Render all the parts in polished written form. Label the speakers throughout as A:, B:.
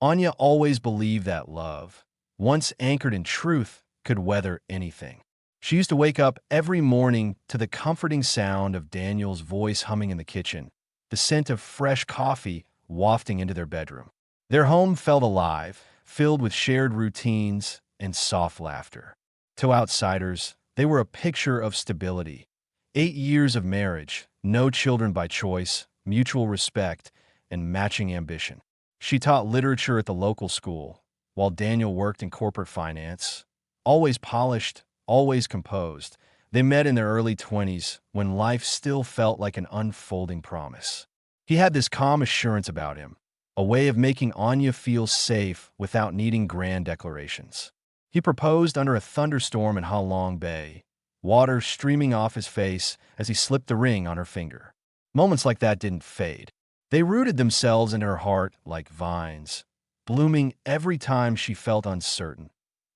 A: Anya always believed that love, once anchored in truth, could weather anything. She used to wake up every morning to the comforting sound of Daniel's voice humming in the kitchen, the scent of fresh coffee wafting into their bedroom. Their home felt alive, filled with shared routines and soft laughter. To outsiders, they were a picture of stability. 8 years of marriage, no children by choice, mutual respect, and matching ambition. She taught literature at the local school, while Daniel worked in corporate finance. Always polished, always composed, they met in their early 20s when life still felt like an unfolding promise. He had this calm assurance about him, a way of making Anya feel safe without needing grand declarations. He proposed under a thunderstorm in Ha Long Bay, water streaming off his face as he slipped the ring on her finger. Moments like that didn't fade. They rooted themselves in her heart like vines, blooming every time she felt uncertain.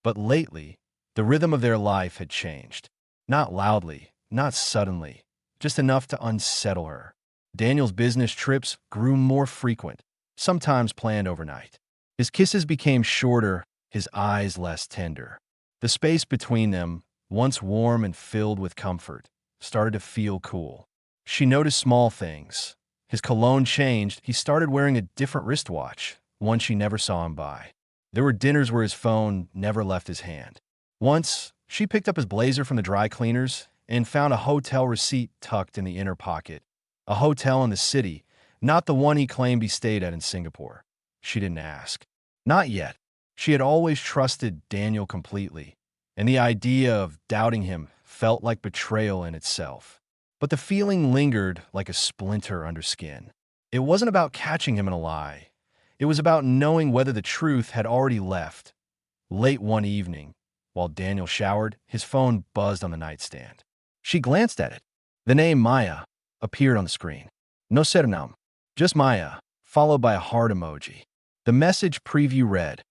A: But lately, the rhythm of their life had changed. Not loudly, not suddenly, just enough to unsettle her. Daniel's business trips grew more frequent, sometimes planned overnight. His kisses became shorter, his eyes less tender. The space between them, once warm and filled with comfort, started to feel cool. She noticed small things. His cologne changed. He started wearing a different wristwatch, one she never saw him buy. There were dinners where his phone never left his hand. Once, she picked up his blazer from the dry cleaners and found a hotel receipt tucked in the inner pocket. A hotel in the city, not the one he claimed he stayed at in Singapore. She didn't ask. Not yet. She had always trusted Daniel completely, and the idea of doubting him felt like betrayal in itself. But the feeling lingered like a splinter under skin. It wasn't about catching him in a lie. It was about knowing whether the truth had already left. Late one evening, while Daniel showered, his phone buzzed on the nightstand. She glanced at it. The name Maya appeared on the screen. No surname, just Maya, followed by a heart emoji. The message preview read,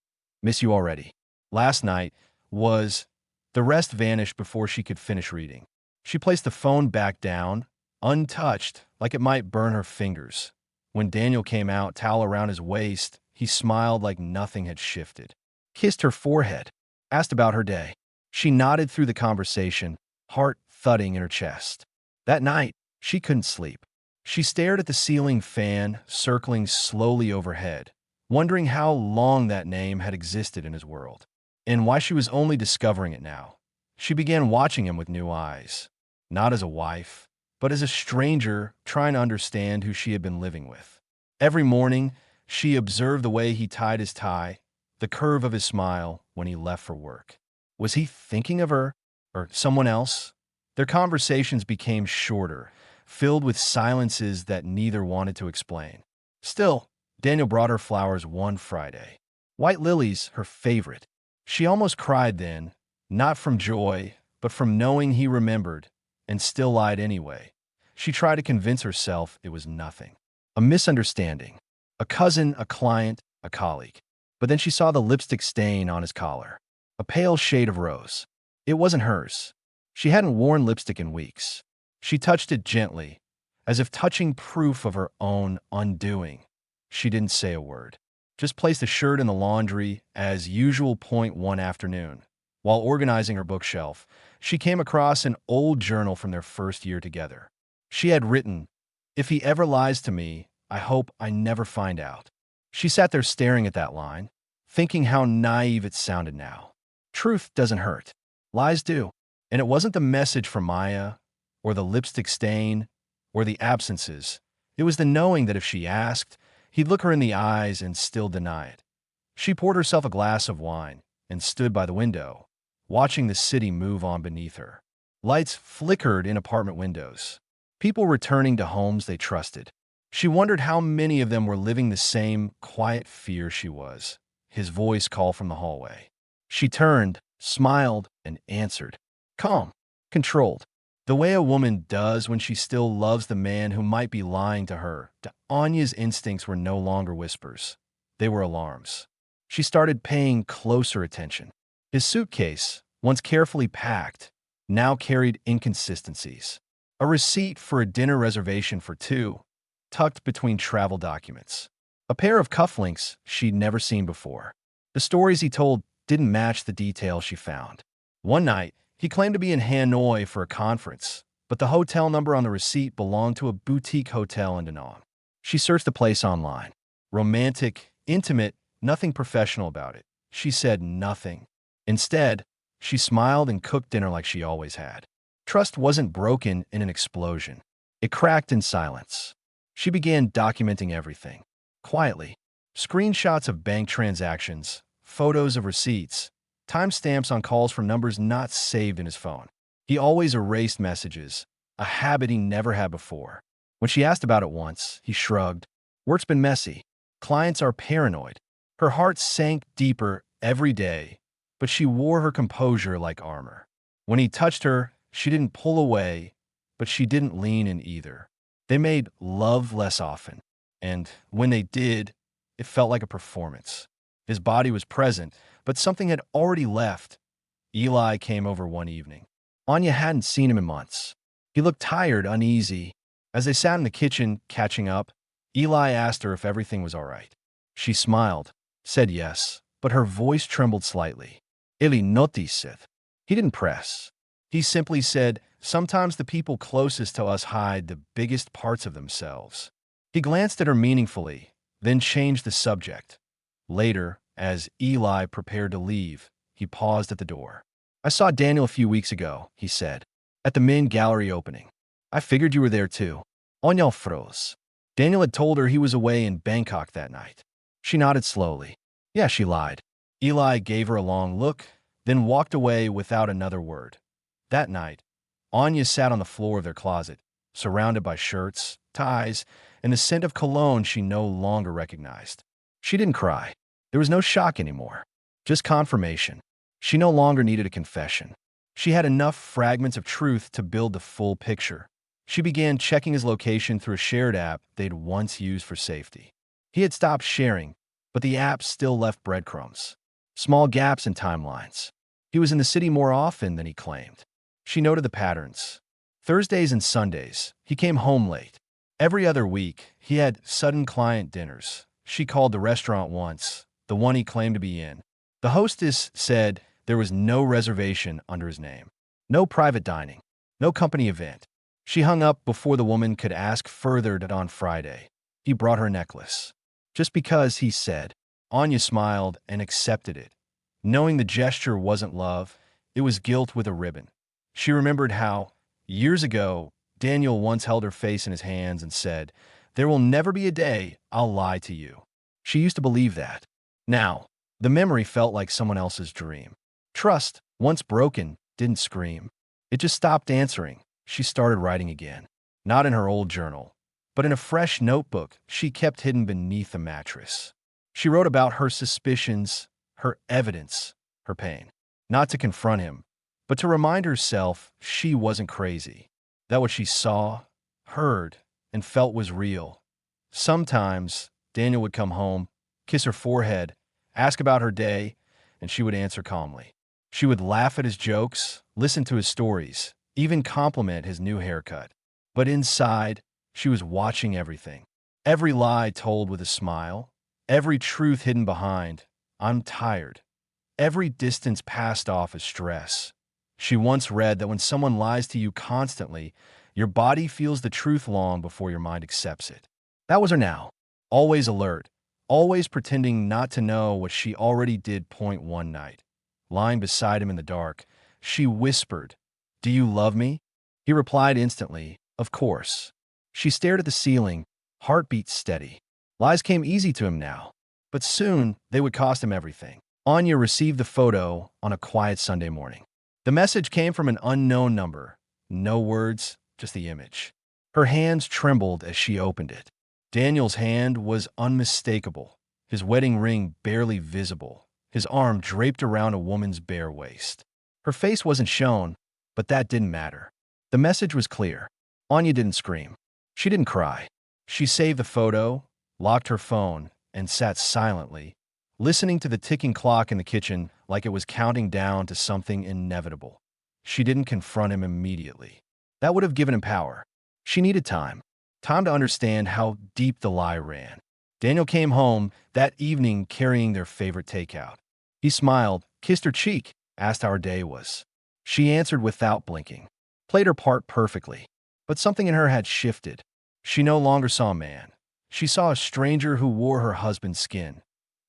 A: "Miss you already." Last night was... The rest vanished before she could finish reading. She placed the phone back down, untouched, like it might burn her fingers. When Daniel came out, towel around his waist, he smiled like nothing had shifted. Kissed her forehead, asked about her day. She nodded through the conversation, heart thudding in her chest. That night, she couldn't sleep. She stared at the ceiling fan circling slowly overhead, wondering how long that name had existed in his world, and why she was only discovering it now. She began watching him with new eyes, not as a wife, but as a stranger trying to understand who she had been living with. Every morning, she observed the way he tied his tie, the curve of his smile when he left for work. Was he thinking of her or someone else? Their conversations became shorter, filled with silences that neither wanted to explain. Still, Daniel brought her flowers one Friday. White lilies, her favorite. She almost cried then, not from joy, but from knowing he remembered, and still lied anyway. She tried to convince herself it was nothing. A misunderstanding. A cousin, a client, a colleague. But then she saw the lipstick stain on his collar. A pale shade of rose. It wasn't hers. She hadn't worn lipstick in weeks. She touched it gently, as if touching proof of her own undoing. She didn't say a word. Just placed the shirt in the laundry as usual. One afternoon, while organizing her bookshelf, she came across an old journal from their first year together. She had written, "If he ever lies to me, I hope I never find out." She sat there staring at that line, thinking how naive it sounded now. Truth doesn't hurt. Lies do. And it wasn't the message from Maya, or the lipstick stain, or the absences. It was the knowing that if she asked, he'd look her in the eyes and still deny it. She poured herself a glass of wine and stood by the window, watching the city move on beneath her. Lights flickered in apartment windows. People returning to homes they trusted. She wondered how many of them were living the same quiet fear she was. His voice called from the hallway. She turned, smiled, and answered. Calm, controlled. The way a woman does when she still loves the man who might be lying to her. Anya's instincts were no longer whispers. They were alarms. She started paying closer attention. His suitcase, once carefully packed, now carried inconsistencies. A receipt for a dinner reservation for two, tucked between travel documents. a pair of cufflinks she'd never seen before. The stories he told didn't match the details she found. One night, he claimed to be in Hanoi for a conference, but the hotel number on the receipt belonged to a boutique hotel in Da Nang. She searched the place online. Romantic, intimate, nothing professional about it. She said nothing. Instead, she smiled and cooked dinner like she always had. Trust wasn't broken in an explosion. It cracked in silence. She began documenting everything. Quietly. Screenshots of bank transactions, photos of receipts, timestamps on calls from numbers not saved in his phone. He always erased messages, a habit he never had before. When she asked about it once, he shrugged. Work's been messy. Clients are paranoid. Her heart sank deeper every day, but she wore her composure like armor. When he touched her, she didn't pull away, but she didn't lean in either. They made love less often, and when they did, it felt like a performance. His body was present, but something had already left. Eli came over one evening. Anya hadn't seen him in months. He looked tired, uneasy. As they sat in the kitchen, catching up, Eli asked her if everything was all right. She smiled, said yes, but her voice trembled slightly. Eli noticed. He didn't press. He simply said, sometimes the people closest to us hide the biggest parts of themselves. He glanced at her meaningfully, then changed the subject. Later, as Eli prepared to leave, he paused at the door. I saw Daniel a few weeks ago, he said, at the main gallery opening. I figured you were there too. Anya froze. Daniel had told her he was away in Bangkok that night. She nodded slowly. Yeah, she lied. Eli gave her a long look, then walked away without another word. That night, Anya sat on the floor of their closet, surrounded by shirts, ties, and the scent of cologne she no longer recognized. She didn't cry. There was no shock anymore, just confirmation. She no longer needed a confession. She had enough fragments of truth to build the full picture. She began checking his location through a shared app they'd once used for safety. He had stopped sharing, but the app still left breadcrumbs, small gaps in timelines. He was in the city more often than he claimed. She noted the patterns. Thursdays and Sundays, he came home late. Every other week, he had sudden client dinners. She called the restaurant once, the one he claimed to be in. The hostess said there was no reservation under his name. No private dining. No company event. She hung up before the woman could ask further on Friday. He brought her a necklace. Just because, he said. Anya smiled and accepted it. Knowing the gesture wasn't love, it was guilt with a ribbon. She remembered how, years ago, Daniel once held her face in his hands and said, "There will never be a day I'll lie to you." She used to believe that. Now, the memory felt like someone else's dream. Trust, once broken, didn't scream. It just stopped answering. She started writing again. Not in her old journal, but in a fresh notebook she kept hidden beneath the mattress. She wrote about her suspicions, her evidence, her pain. Not to confront him, but to remind herself she wasn't crazy. That what she saw, heard, and felt was real. Sometimes Daniel would come home, kiss her forehead, ask about her day, and she would answer calmly. She would laugh at his jokes, listen to his stories, even compliment his new haircut. But inside, she was watching everything. Every lie told with a smile, every truth hidden behind, "I'm tired." Every distance passed off as stress. She once read that when someone lies to you constantly, your body feels the truth long before your mind accepts it. That was her now. Always alert, always pretending not to know what she already did. One night, lying beside him in the dark, she whispered, "Do you love me?" He replied instantly, "Of course." She stared at the ceiling, heartbeat steady. Lies came easy to him now, but soon they would cost him everything. Anya received the photo on a quiet Sunday morning. The message came from an unknown number. No words, just the image. Her hands trembled as she opened it. Daniel's hand was unmistakable, his wedding ring barely visible, his arm draped around a woman's bare waist. Her face wasn't shown, but that didn't matter. The message was clear. Anya didn't scream. She didn't cry. She saved the photo, locked her phone, and sat silently, listening to the ticking clock in the kitchen like it was counting down to something inevitable. She didn't confront him immediately. That would have given him power. She needed time. Time to understand how deep the lie ran. Daniel came home that evening carrying their favorite takeout. He smiled, kissed her cheek, asked how her day was. She answered without blinking, played her part perfectly. But something in her had shifted. She no longer saw a man. She saw a stranger who wore her husband's skin.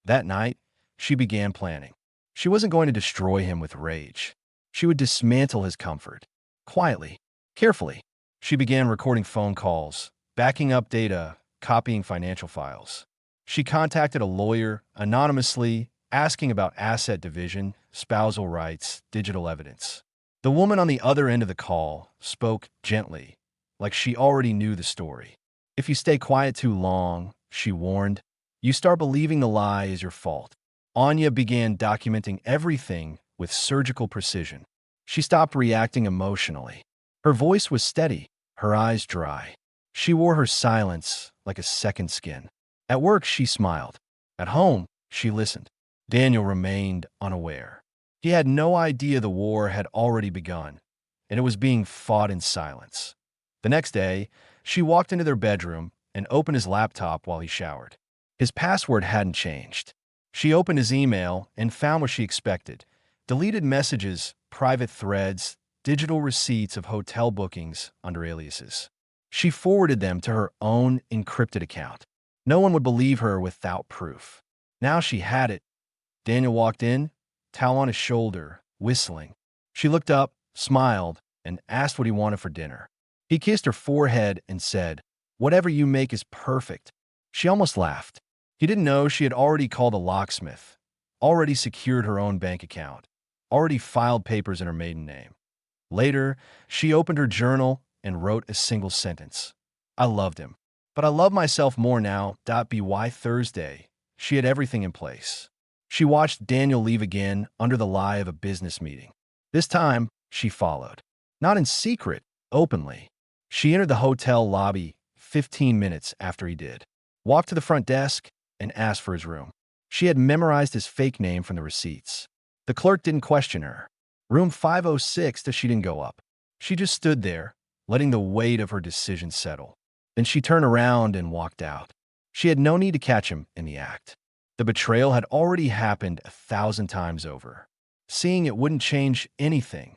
A: That night, she began planning. She wasn't going to destroy him with rage. She would dismantle his comfort. Quietly, carefully, she began recording phone calls, backing up data, copying financial files. She contacted a lawyer anonymously, asking about asset division, spousal rights, digital evidence. The woman on the other end of the call spoke gently, like she already knew the story. If you stay quiet too long, she warned, you start believing the lie is your fault. Anya began documenting everything with surgical precision. She stopped reacting emotionally. Her voice was steady, her eyes dry. She wore her silence like a second skin. At work, she smiled. At home, she listened. Daniel remained unaware. He had no idea the war had already begun, and it was being fought in silence. The next day, she walked into their bedroom and opened his laptop while he showered. His password hadn't changed. She opened his email and found what she expected: deleted messages, private threads, digital receipts of hotel bookings under aliases. She forwarded them to her own encrypted account. No one would believe her without proof. Now she had it. Daniel walked in, towel on his shoulder, whistling. She looked up, smiled, and asked what he wanted for dinner. He kissed her forehead and said, "Whatever you make is perfect." She almost laughed. He didn't know she had already called a locksmith, already secured her own bank account, already filed papers in her maiden name. Later, she opened her journal and wrote a single sentence. I loved him, but I love myself more now. By Thursday, she had everything in place. She watched Daniel leave again under the lie of a business meeting. This time, she followed. Not in secret, openly. She entered the hotel lobby 15 minutes after he did, walked to the front desk, and asked for his room. She had memorized his fake name from the receipts. The clerk didn't question her. Room 506, she didn't go up. She just stood there, letting the weight of her decision settle. Then she turned around and walked out. She had no need to catch him in the act. The betrayal had already happened 1,000 times over. Seeing it wouldn't change anything.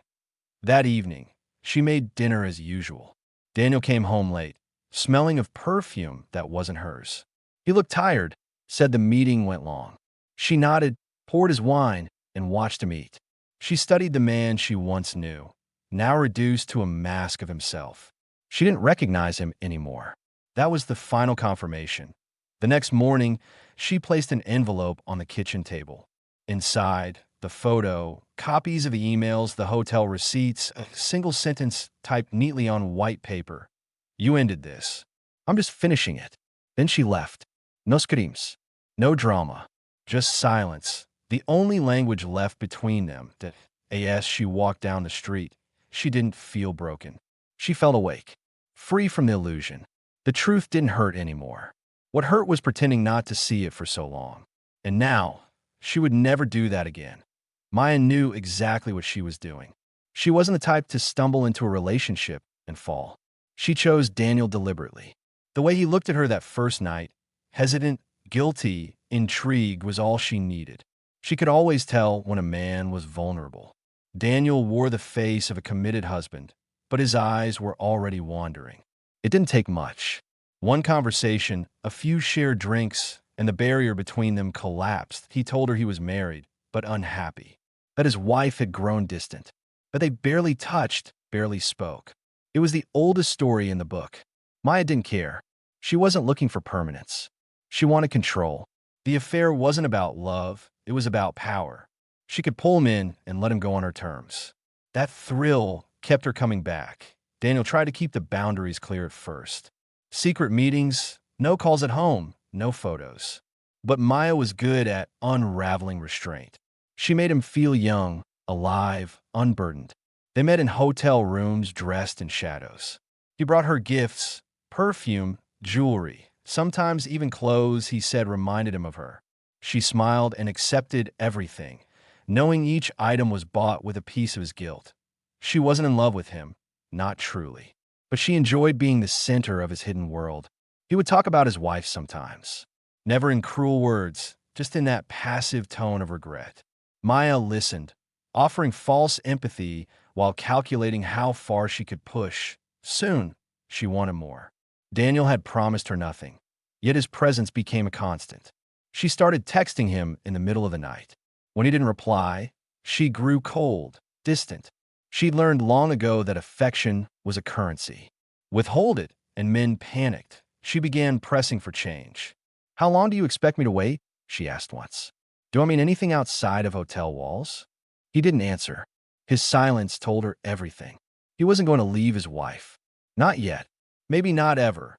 A: That evening, she made dinner as usual. Daniel came home late, smelling of perfume that wasn't hers. He looked tired, said the meeting went long. She nodded, poured his wine, and watched him eat. She studied the man she once knew, now reduced to a mask of himself. She didn't recognize him anymore. That was the final confirmation. The next morning, she placed an envelope on the kitchen table. Inside, the photo, copies of the emails, the hotel receipts, a single sentence typed neatly on white paper. You ended this. I'm just finishing it. Then she left. No screams, no drama, just silence. The only language left between them. That as she walked down the street, she didn't feel broken. She felt awake, free from the illusion. The truth didn't hurt anymore. What hurt was pretending not to see it for so long. And now, she would never do that again. Maya knew exactly what she was doing. She wasn't the type to stumble into a relationship and fall. She chose Daniel deliberately. The way he looked at her that first night, hesitant, guilty, intrigued, was all she needed. She could always tell when a man was vulnerable. Daniel wore the face of a committed husband, but his eyes were already wandering. It didn't take much. One conversation, a few shared drinks, and the barrier between them collapsed. He told her he was married, but unhappy, that his wife had grown distant, but they barely touched, barely spoke. It was the oldest story in the book. Maya didn't care. She wasn't looking for permanence. She wanted control. The affair wasn't about love, it was about power. She could pull him in and let him go on her terms. That thrill kept her coming back. Daniel tried to keep the boundaries clear at first. Secret meetings, no calls at home, no photos. But Maya was good at unraveling restraint. She made him feel young, alive, unburdened. They met in hotel rooms dressed in shadows. He brought her gifts, perfume, jewelry, sometimes even clothes he said reminded him of her. She smiled and accepted everything, knowing each item was bought with a piece of his guilt. She wasn't in love with him, not truly. But she enjoyed being the center of his hidden world. He would talk about his wife sometimes. Never in cruel words, just in that passive tone of regret. Maya listened, offering false empathy while calculating how far she could push. Soon, she wanted more. Daniel had promised her nothing, yet his presence became a constant. She started texting him in the middle of the night. When he didn't reply, she grew cold, distant. She'd learned long ago that affection was a currency. Withhold it, and men panicked. She began pressing for change. "How long do you expect me to wait?" she asked once. "Do I mean anything outside of hotel walls?" He didn't answer. His silence told her everything. He wasn't going to leave his wife. Not yet. Maybe not ever.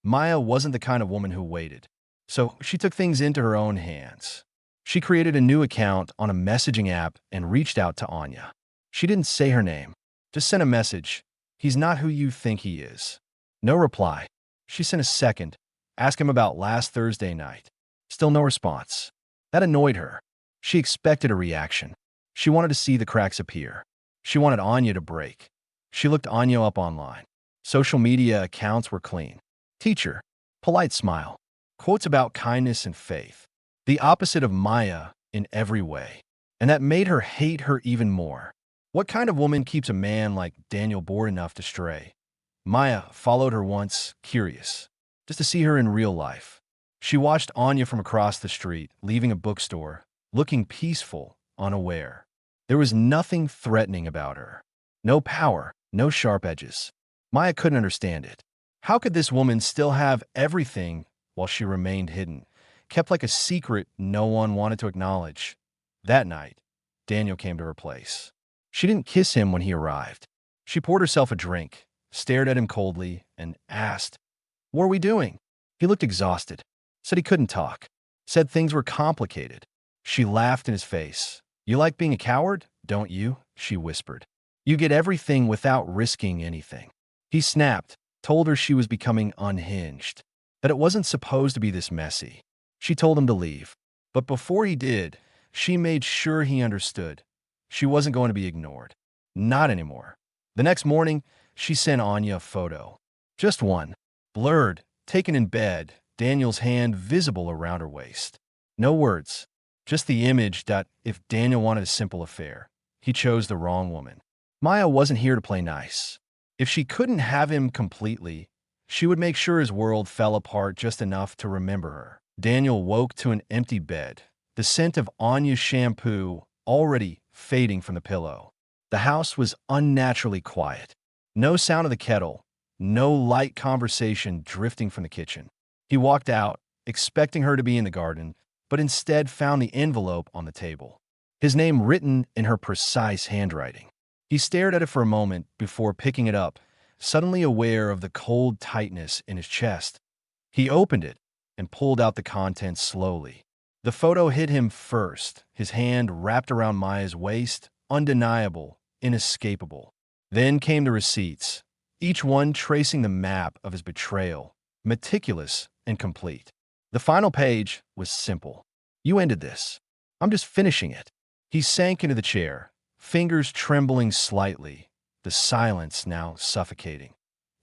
A: Maya wasn't the kind of woman who waited. So she took things into her own hands. She created a new account on a messaging app and reached out to Anya. She didn't say her name, just sent a message. "He's not who you think he is." No reply. She sent a second, asked him about last Thursday night. Still no response. That annoyed her. She expected a reaction. She wanted to see the cracks appear. She wanted Anya to break. She looked Anya up online. Social media accounts were clean. Teacher, polite smile, quotes about kindness and faith. The opposite of Maya in every way. And that made her hate her even more. What kind of woman keeps a man like Daniel bored enough to stray? Maya followed her once, curious, just to see her in real life. She watched Anya from across the street, leaving a bookstore, looking peaceful, unaware. There was nothing threatening about her. No power, no sharp edges. Maya couldn't understand it. How could this woman still have everything while she remained hidden, kept like a secret no one wanted to acknowledge? That night, Daniel came to her place. She didn't kiss him when he arrived. She poured herself a drink, stared at him coldly, and asked, "What are we doing?" He looked exhausted, said he couldn't talk, said things were complicated. She laughed in his face. "You like being a coward, don't you?" she whispered. "You get everything without risking anything." He snapped, told her she was becoming unhinged, that it wasn't supposed to be this messy. She told him to leave. But before he did, she made sure he understood. She wasn't going to be ignored. Not anymore. The next morning, she sent Anya a photo. Just one. Blurred, taken in bed, Daniel's hand visible around her waist. No words. Just the image that if Daniel wanted a simple affair, he chose the wrong woman. Maya wasn't here to play nice. If she couldn't have him completely, she would make sure his world fell apart just enough to remember her. Daniel woke to an empty bed, the scent of Anya's shampoo already fading from the pillow. The house was unnaturally quiet. No sound of the kettle, no light conversation drifting from the kitchen. He walked out, expecting her to be in the garden, but instead found the envelope on the table. His name written in her precise handwriting. He stared at it for a moment before picking it up, suddenly aware of the cold tightness in his chest. He opened it and pulled out the contents slowly. The photo hit him first, his hand wrapped around Maya's waist, undeniable, inescapable. Then came the receipts, each one tracing the map of his betrayal, meticulous and complete. The final page was simple. "You ended this. I'm just finishing it." He sank into the chair, fingers trembling slightly, the silence now suffocating.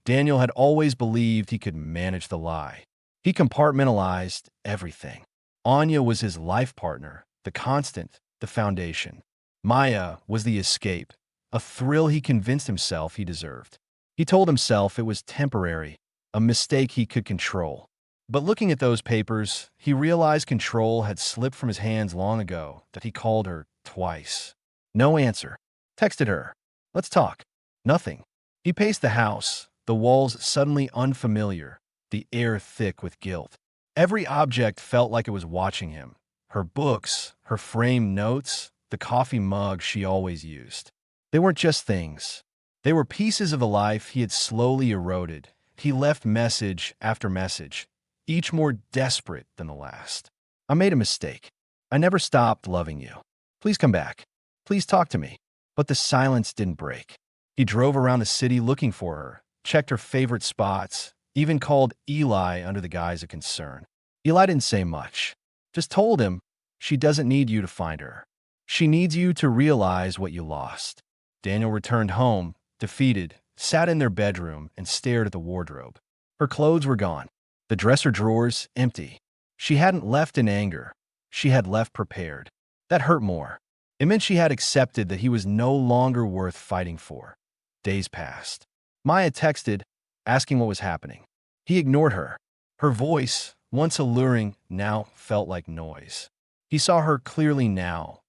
A: Daniel had always believed he could manage the lie. He compartmentalized everything. Anya was his life partner, the constant, the foundation. Maya was the escape, a thrill he convinced himself he deserved. He told himself it was temporary, a mistake he could control. But looking at those papers, he realized control had slipped from his hands long ago, that he called her twice. No answer. Texted her. "Let's talk." Nothing. He paced the house, the walls suddenly unfamiliar, the air thick with guilt. Every object felt like it was watching him. Her books, her framed notes, the coffee mug she always used. They weren't just things. They were pieces of the life he had slowly eroded. He left message after message, each more desperate than the last. "I made a mistake. I never stopped loving you. Please come back. Please talk to me." But the silence didn't break. He drove around the city looking for her, checked her favorite spots, even called Eli under the guise of concern. Eli didn't say much, just told him, "She doesn't need you to find her. She needs you to realize what you lost." Daniel returned home, defeated, sat in their bedroom and stared at the wardrobe. Her clothes were gone, the dresser drawers empty. She hadn't left in anger. She had left prepared. That hurt more. It meant she had accepted that he was no longer worth fighting for. Days passed. Maya texted, asking what was happening. He ignored her. Her voice, once alluring, now felt like noise. He saw her clearly now,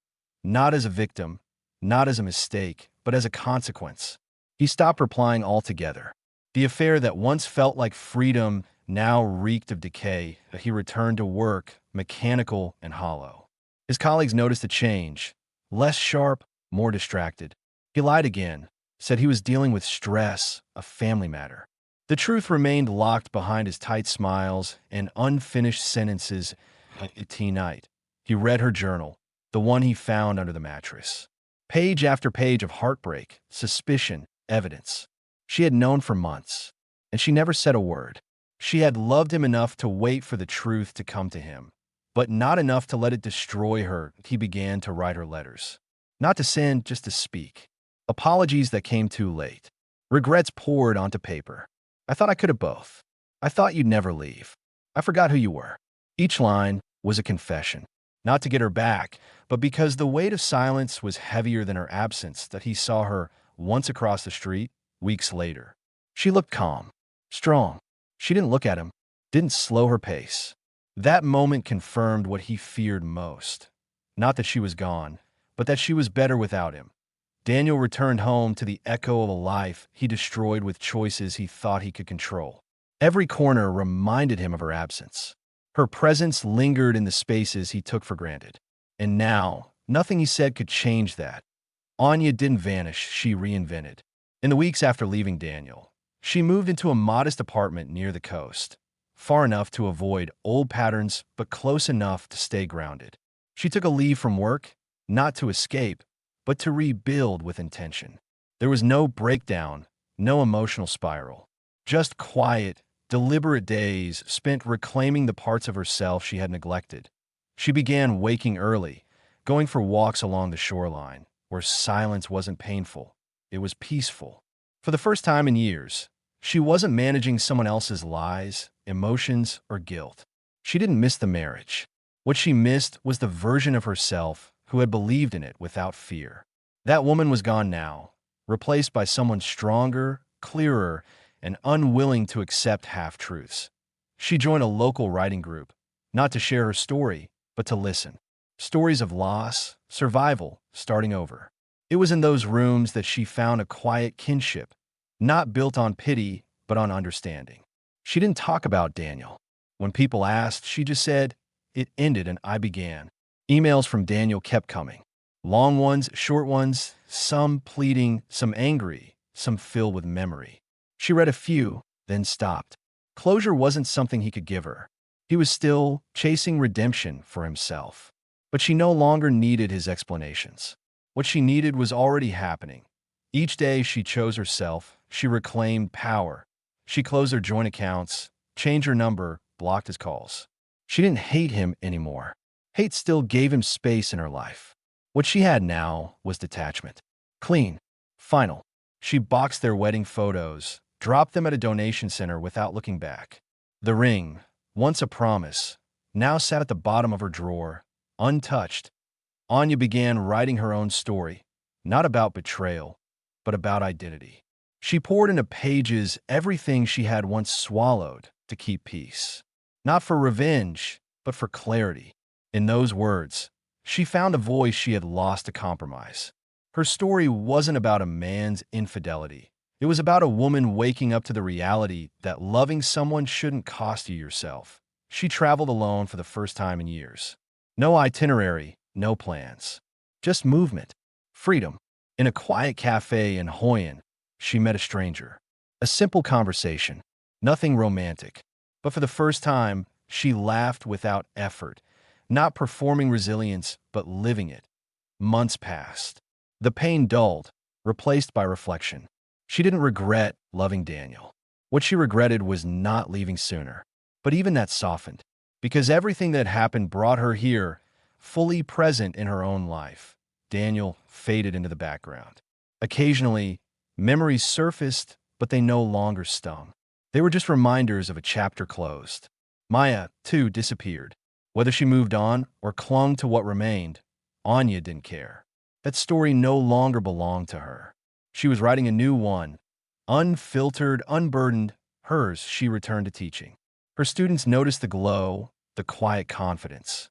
A: not as a victim, not as a mistake, but as a consequence. He stopped replying altogether. The affair that once felt like freedom now reeked of decay. He returned to work, mechanical and hollow. His colleagues noticed a change. Less sharp, more distracted. He lied again, said he was dealing with stress, a family matter. The truth remained locked behind his tight smiles and unfinished sentences. At night, he read her journal, the one he found under the mattress. Page after page of heartbreak, suspicion, evidence. She had known for months, and she never said a word. She had loved him enough to wait for the truth to come to him, but not enough to let it destroy her. He began to write her letters. Not to send, just to speak. Apologies that came too late. Regrets poured onto paper. I thought I could have both. I thought you'd never leave. I forgot who you were. Each line was a confession. Not to get her back, but because the weight of silence was heavier than her absence. That he saw her once across the street, weeks later. She looked calm, strong. She didn't look at him, didn't slow her pace. That moment confirmed what he feared most. Not that she was gone, but that she was better without him. Daniel returned home to the echo of a life he destroyed with choices he thought he could control. Every corner reminded him of her absence. Her presence lingered in the spaces he took for granted. And now, nothing he said could change that. Anya didn't vanish, she reinvented. In the weeks after leaving Daniel, she moved into a modest apartment near the coast, far enough to avoid old patterns but close enough to stay grounded. She took a leave from work, not to escape, but to rebuild with intention. There was no breakdown, no emotional spiral. Just quiet, deliberate days spent reclaiming the parts of herself she had neglected. She began waking early, going for walks along the shoreline, where silence wasn't painful, it was peaceful. For the first time in years, she wasn't managing someone else's lies, emotions, or guilt. She didn't miss the marriage. What she missed was the version of herself who had believed in it without fear. That woman was gone now, replaced by someone stronger, clearer, and unwilling to accept half-truths. She joined a local writing group, not to share her story, but to listen. Stories of loss, survival, starting over. It was in those rooms that she found a quiet kinship, not built on pity, but on understanding. She didn't talk about Daniel. When people asked, she just said, "It ended and I began." Emails from Daniel kept coming. Long ones, short ones, some pleading, some angry, some filled with memory. She read a few, then stopped. Closure wasn't something he could give her. He was still chasing redemption for himself. But she no longer needed his explanations. What she needed was already happening. Each day she chose herself, she reclaimed power. She closed her joint accounts, changed her number, blocked his calls. She didn't hate him anymore. Hate still gave him space in her life. What she had now was detachment. Clean. Final. She boxed their wedding photos, dropped them at a donation center without looking back. The ring, once a promise, now sat at the bottom of her drawer, untouched. Anya began writing her own story, not about betrayal, but about identity. She poured into pages everything she had once swallowed to keep peace. Not for revenge, but for clarity. In those words, she found a voice she had lost to compromise. Her story wasn't about a man's infidelity. It was about a woman waking up to the reality that loving someone shouldn't cost you yourself. She traveled alone for the first time in years. No itinerary, no plans. Just movement. Freedom. In a quiet cafe in Hoyen, she met a stranger. A simple conversation. Nothing romantic. But for the first time, she laughed without effort. Not performing resilience, but living it. Months passed. The pain dulled, replaced by reflection. She didn't regret loving Daniel. What she regretted was not leaving sooner. But even that softened, because everything that happened brought her here, fully present in her own life. Daniel faded into the background. Occasionally, memories surfaced, but they no longer stung. They were just reminders of a chapter closed. Maya, too, disappeared. Whether she moved on or clung to what remained, Anya didn't care. That story no longer belonged to her. She was writing a new one. Unfiltered, unburdened, hers, she returned to teaching. Her students noticed the glow, the quiet confidence.